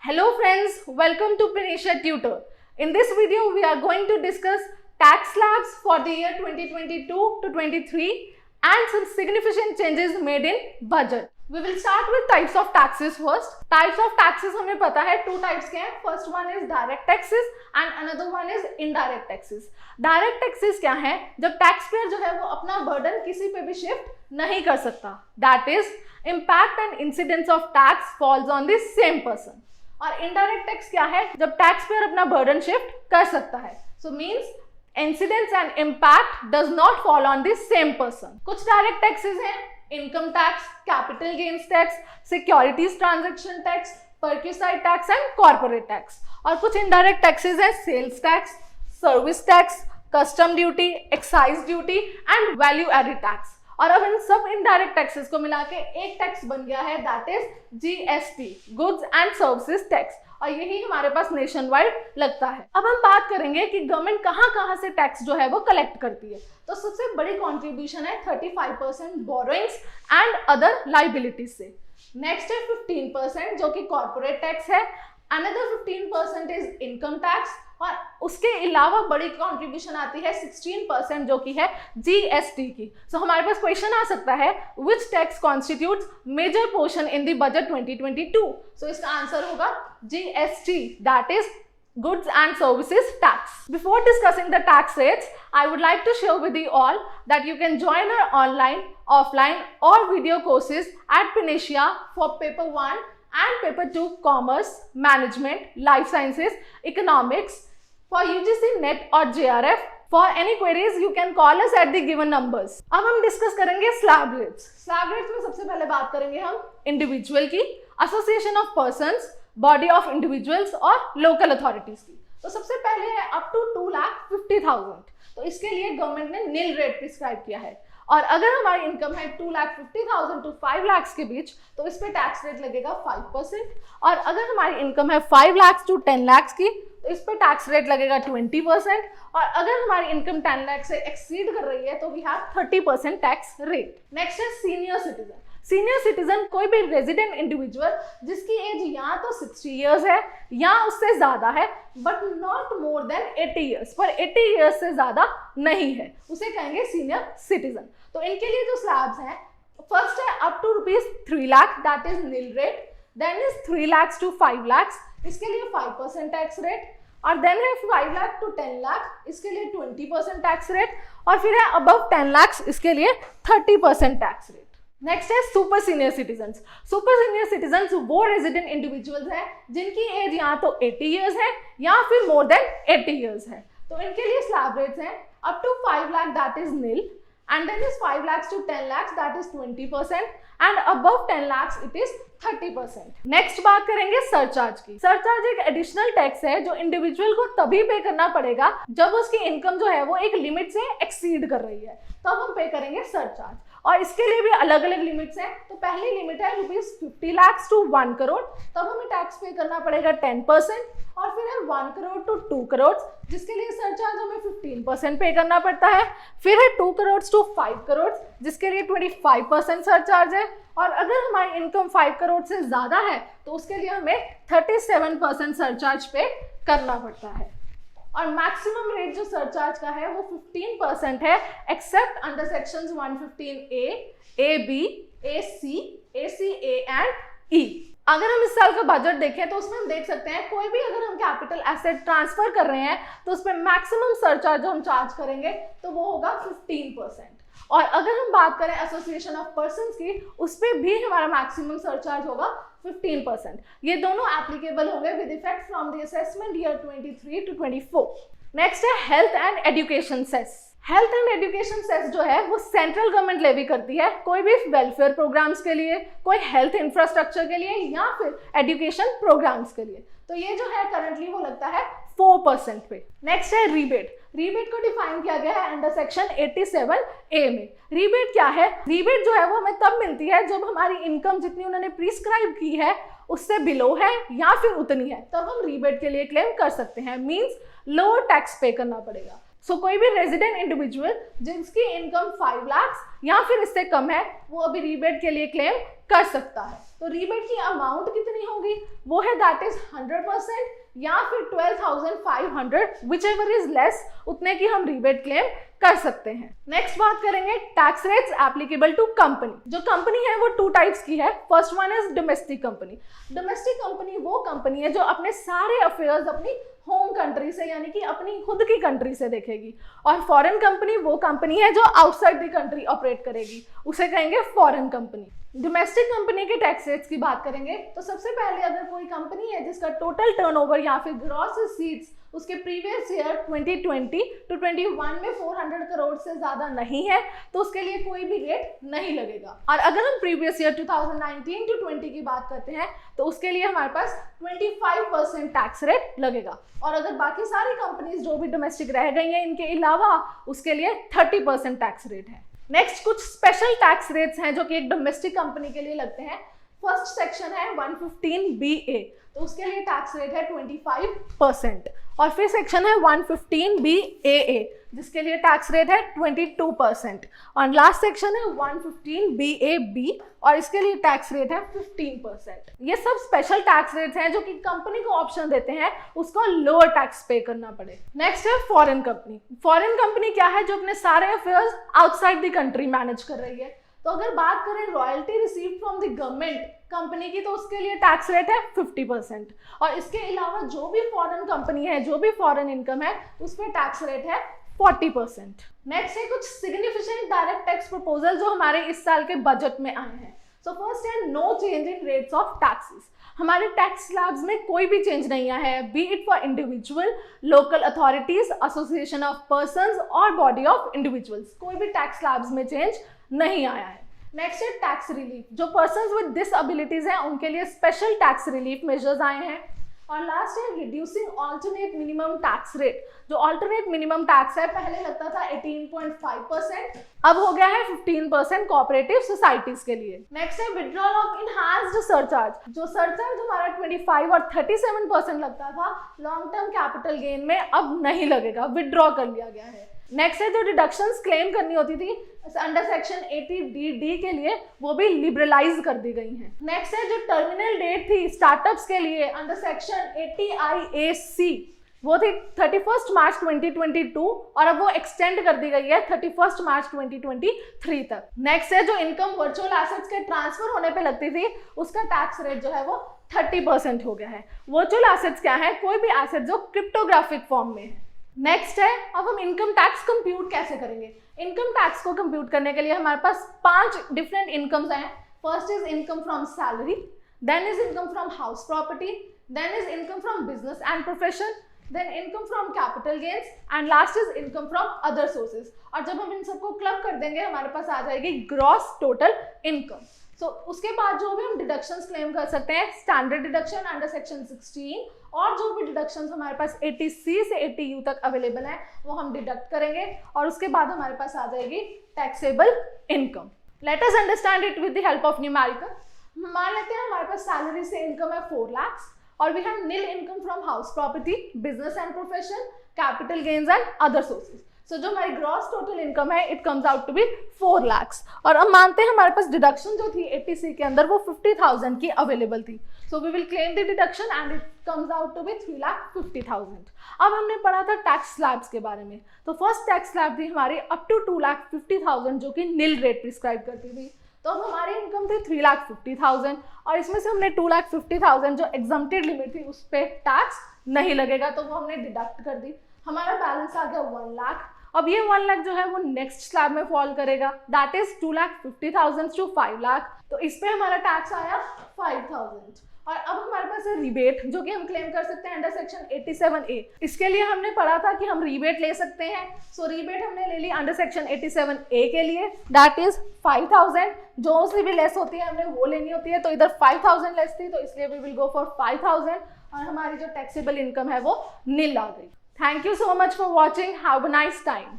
Hello friends, welcome to Panisha Tutor. In this video, we are going to discuss tax slabs for the year 2022 to 23 and some significant changes made in budget. We will start with types of taxes first. Types of taxes हमें पता है two types के हैं. First one is direct taxes and another one is indirect taxes. Direct taxes क्या है? जब tax payer जो है वो अपना burden किसी पे भी shift नहीं कर सकता. That is, impact and incidence of tax falls on the same person. और इनडायरेक्ट टैक्स क्या है? जब टैक्स पेयर अपना बर्डन शिफ्ट कर सकता है. So means incidence and impact does not fall on the same person. कुछ डायरेक्ट टैक्सेस हैं, income tax, capital gains tax, securities transaction tax, perquisite tax and corporate tax. और कुछ indirect taxes हैं, sales tax, service tax, custom duty, excise duty and value added tax. और अब इन सब indirect taxes को मिला के एक टैक्स बन गया है, that is GST, goods and services tax. और यही हमारे पास नेशन वाइड लगता है. अब हम बात करेंगे कि गवर्नमेंट कहाँ से टैक्स जो है वो कलेक्ट करती है. तो सबसे बड़ी कॉन्ट्रीब्यूशन है 35% बोरोइंग्स एंड अदर लाइबिलिटीज से. नेक्स्ट है 15% जो कि कॉर्पोरेट टैक्स है. Another 15% is income tax. और उसके अलावा बड़ी कंट्रीब्यूशन आती है 16% जो कि है जीएसटी की. सो हमारे पास क्वेश्चन आ सकता है, which tax constitutes major portion in the budget 2022. So इसका आंसर होगा GST, that is goods and services tax. Before discussing the tax rates, I would like to share with you all that you can join our online, offline or video courses at Panisha for paper 1 and paper 2 commerce, management, life sciences, economics, for UGC NET or JRF. For any queries you can call us at the given numbers. अब हम discuss करेंगे slab rates. Slab rates में सबसे पहले बात करेंगे हम individual की, association of persons, body of individuals और लोकल अथॉरिटीज की. तो सबसे पहले है अप टू 2,50,000. तो इसके लिए गवर्नमेंट ने नील रेट प्रिस्क्राइब किया है. और अगर हमारी इनकम है 2,50,000 टू 5 लाख के बीच तो इस पे टैक्स रेट लगेगा 5%. और अगर हमारी इनकम है 5 लाख टू 10 लाख की तो इस पे टैक्स रेट लगेगा 20%. और अगर हमारी इनकम 10 लाख से एक्सीड कर रही है तो we have 30% tax rate. Next है सीनियर सिटीजन. सीनियर सिटीजन कोई भी रेजिडेंट इंडिविजुअल जिसकी एज या तो 60 इयर्स है या उससे ज्यादा है but not more than 80 years, पर 80 इयर्स से ज्यादा नहीं है, उसे कहेंगे सीनियर सिटीजन. तो इनके लिए जो स्लैब्स हैं, फर्स्ट है up to ₹3 lakh, that is nil rate. Then is 3 lakh to 5 lakh, इसके लिए 5% टैक्स रेट. और देन है 5 लाख टू 10 लाख, इसके लिए 20% टैक्स रेट. और फिर है अबव 10 लाख, इसके लिए 30% टैक्स रेट. नेक्स्ट है super senior citizen. Super senior citizen वो रेजिडेंट इंडिविजुअल्स हैं जिनकी एज या तो 80 इयर्स है या फिर मोर देन 80 इयर्स है. तो इनके लिए स्लैब रेट्स हैं up to 5 lakh, that is nil. And then is 5 lakhs to 10 lakhs, that is 20%, and above 10 lakhs it is 30%. Next बात करेंगे सरचार्ज की. सरचार्ज एक एडिशनल टैक्स है जो इंडिविजुअल को तभी पे करना पड़ेगा जब उसकी इनकम जो है वो एक लिमिट से एक्सीड कर रही है, तब हम पे करेंगे सरचार्ज. और इसके लिए भी अलग अलग लिमिट्स हैं. तो पहली लिमिट है ₹50 लाख टू 1 करोड़, तब हमें टैक्स पे करना पड़ेगा 10%. और फिर है 1 करोड़ टू 2 करोड़, जिसके लिए सरचार्ज हमें 15% पे करना पड़ता है. फिर है 2 करोड़ टू 5 करोड़, जिसके लिए 25% सरचार्ज है. और अगर हमारी इनकम 5 करोड़ से ज्यादा है तो उसके लिए हमें 37% सरचार्ज पे करना पड़ता है. और मैक्सिमम रेट जो सरचार्ज का है वो 15% है, accept under sections 115A, AB, AC, ACA and E. अगर हम इस साल का बजट देखें तो उसमें हम देख सकते हैं कोई भी अगर हम कैपिटल एसेट ट्रांसफर कर रहे हैं तो उस पर मैक्सिमम सरचार्ज जो हम चार्ज करेंगे तो वो होगा 15%. और अगर हम बात करें एसोसिएशन ऑफ पर्संस की, उस पर भी हमारा मैक्सिमम सरचार्ज होगा 15%. ये दोनों एप्लीकेबल होंगे with effect from the assessment year 23 to 24. Next है health and education cess. Health and education cess जो है वो सेंट्रल गवर्नमेंट लेवी करती है कोई भी वेलफेयर प्रोग्राम्स के लिए, कोई हेल्थ इंफ्रास्ट्रक्चर के लिए या फिर एजुकेशन प्रोग्राम्स के लिए. तो ये जो है करंटली वो लगता है 4% पे. नेक्स्ट है रीबेट. रीबेट को डिफाइन किया गया है अंडर सेक्शन 87A में. रीबेट क्या है? रीबेट जो है वो हमें तब मिलती है जब हमारी इनकम जितनी उन्होंने प्रिस्क्राइब की है उससे बिलो है या फिर उतनी है, तब हम रीबेट के लिए क्लेम कर सकते हैं. मींस लोअर टैक्स पे करना पड़ेगा. सो कोई भी रेजिडेंट इंडिविजुअल जिसकी इनकम 5 लाख या फिर इससे कम है वो अभी रीबेट के लिए क्लेम कर सकता है। तो रीबेट की अमाउंट कितनी होगी, वो है दैट इज 100% या फिर 12,500 विच एवर इज लेस, उतने की हम रीबेट क्लेम कर सकते हैं। नेक्स्ट बात करेंगे tax rates applicable to company. जो कंपनी है वो 2 टाइप्स की है। First one is domestic company. Domestic company वो कंपनी है जो अपने सारे अफेयर्स अपनी होम कंट्री से यानी कि अपनी खुद की कंट्री से देखेगी, और फॉरेन कंपनी वो कंपनी है जो आउटसाइड द कंट्री ऑपरेट करेगी, उसे कहेंगे फॉरेन कंपनी। डोमेस्टिक कंपनी के टैक्स रेट्स की बात करेंगे तो सबसे पहले अगर कोई कंपनी है जिसका टोटल टर्नओवर या फिर ग्रॉस रिसीट्स उसके प्रीवियस ईयर 2020 टू 21 में 400 करोड़ से ज़्यादा नहीं है तो उसके लिए कोई भी रेट नहीं लगेगा। और अगर हम प्रीवियस ईयर 2019 टू 20 की बात करते हैं तो उसके लिए हमारे पास 25% टैक्स रेट लगेगा। और अगर बाकी सारी कंपनीज जो भी डोमेस्टिक रह गई हैं इनके अलावा उसके लिए 30% टैक्स रेट है। नेक्स्ट कुछ स्पेशल टैक्स रेट्स हैं जो कि एक डोमेस्टिक कंपनी के लिए लगते हैं। फर्स्ट सेक्शन है 115BA, तो उसके लिए टैक्स रेट है 25%। और फिर सेक्शन है 115BAA जिसके लिए टैक्स रेट है 22%। और लास्ट सेक्शन है 115BAB और इसके लिए टैक्स रेट है 15%। ये सब स्पेशल टैक्स रेट्स हैं जो कि कंपनी को ऑप्शन देते हैं उसको लोअर टैक्स पे करना पड़े। नेक्स्ट है फॉरेन कंपनी। फॉरेन कंपनी क्या है, जो अपने सारे affairs outside the country manage कर रही है। तो अगर बात करें royalty receive from the government company की तो उसके लिए टैक्स रेट है 50%। और इसके अलावा जो भी फॉरेन कंपनी है, जो भी फॉरेन इनकम है, उस पर टैक्स रेट है 40%। नेक्स्ट है कुछ सिग्निफिकेंट डायरेक्ट टैक्स प्रपोजल जो हमारे इस साल के बजट में आए हैं। सो फर्स्ट है no change in rates of taxes. हमारे टैक्स स्लैब्स में कोई भी चेंज नहीं आया है, be it for individual, local authorities, association of persons और बॉडी ऑफ इंडिविजुअल्स, कोई भी टैक्स स्लैब्स में चेंज नहीं आया है। नेक्स्ट है टैक्स रिलीफ। जो पर्संस विद डिसएबिलिटीज हैं उनके लिए स्पेशल टैक्स रिलीफ मेजर्स आए हैं। और लास्ट है reducing alternate minimum tax rate. जो ऑल्टरनेट मिनिमम टैक्स है पहले लगता था 18.5%, अब हो गया है 15% कोऑपरेटिव सोसाइटीज के लिए। नेक्स्ट है विड्रॉल ऑफ इनहांस्ड सरचार्ज। जो सरचार्ज हमारा 25 और 37% लगता था लॉन्ग टर्म कैपिटल गेन में, अब नहीं लगेगा, विड्रॉ कर लिया गया है। नेक्स्ट है जो डिडक्शंस क्लेम करनी होती थी अंडर सेक्शन 80DD के लिए, वो भी लिबरलाइज कर दी गई हैं। नेक्स्ट है जो टर्मिनल डेट थी स्टार्टअप्स के लिए अंडर सेक्शन 80IAC, वो थी 31 मार्च 2022 और अब वो एक्सटेंड कर दी गई है 31 मार्च 2023 तक। नेक्स्ट है जो इनकम वर्चुअल एसेट्स के ट्रांसफर होने पे लगती थी उसका टैक्स रेट जो है वो 30% हो गया है। वर्चुअल एसेट्स क्या है, कोई भी एसेट जो क्रिप्टोग्राफिक फॉर्म में है। नेक्स्ट है अब हम इनकम टैक्स कंप्यूट कैसे करेंगे। इनकम टैक्स को कंप्यूट करने के लिए हमारे पास 5 डिफरेंट इनकम्स हैं। First is income from salary, then is income from house property, then is income from business and profession, then income from capital gains and last is income from other sources. और जब हम इन सबको club कर देंगे हमारे पास आ जाएगी gross total income. सो उसके बाद जो भी हम डिडक्शंस क्लेम कर सकते हैं, स्टैंडर्ड डिडक्शन अंडर सेक्शन 16 और जो भी डिडक्शंस हमारे पास 80C से 80U तक अवेलेबल है वो हम डिडक्ट करेंगे और उसके बाद हमारे पास आ जाएगी taxable income. Let us understand it with the help of numerical. मान लेते हैं हमारे पास सैलरी से इनकम है 4 लाख और we have nil income from house property, business and profession, capital gains and other sources. So जो हमारी ग्रॉस टोटल इनकम है it comes out to be 4 lakh. और अब मानते हैं हमारे पास डिडक्शन जो थी 80C के अंदर वो 50,000 की अवेलेबल थी। So we will claim the deduction and it comes out to be 3,50,000। अब हमने पढ़ा था टैक्स स्लैब्स के बारे में। तो फर्स्ट टैक्स स्लैब थी हमारी अप टू 2,50,000 जो कि नील रेट प्रिस्क्राइब करती थी। तो अब हमारी इनकम थी 3,50,000 और इसमें से हमने 2,50,000 जो एग्जम्प्टेड लिमिट थी उस पर टैक्स नहीं लगेगा तो वो हमने डिडक्ट कर दी। हमारा बैलेंस आ गया 1 लाख। अब ये 1 लाख जो है वो नेक्स्ट स्लैब में फॉल करेगा, दैट इज 2,50,000 टू 5 लाख। तो इस पे हमारा टैक्स आया 5,000। और अब हमारे पास है रिबेट जो कि हम क्लेम कर सकते हैं अंडर सेक्शन 87A। इसके लिए हमने पढ़ा था कि हम रिबेट ले सकते हैं। सो रिबेट हमने ले ली अंडर सेक्शन 87A के लिए, दैट इज 5,000। जो से भी लेस होती है हमने वो लेनी होती है, तो इधर 5,000 लेस थी तो इसलिए वी विल गो फॉर 5,000 और हमारी जो टैक्सेबल इनकम है वो नील आ गई। Thank you so much for watching. Have a nice time.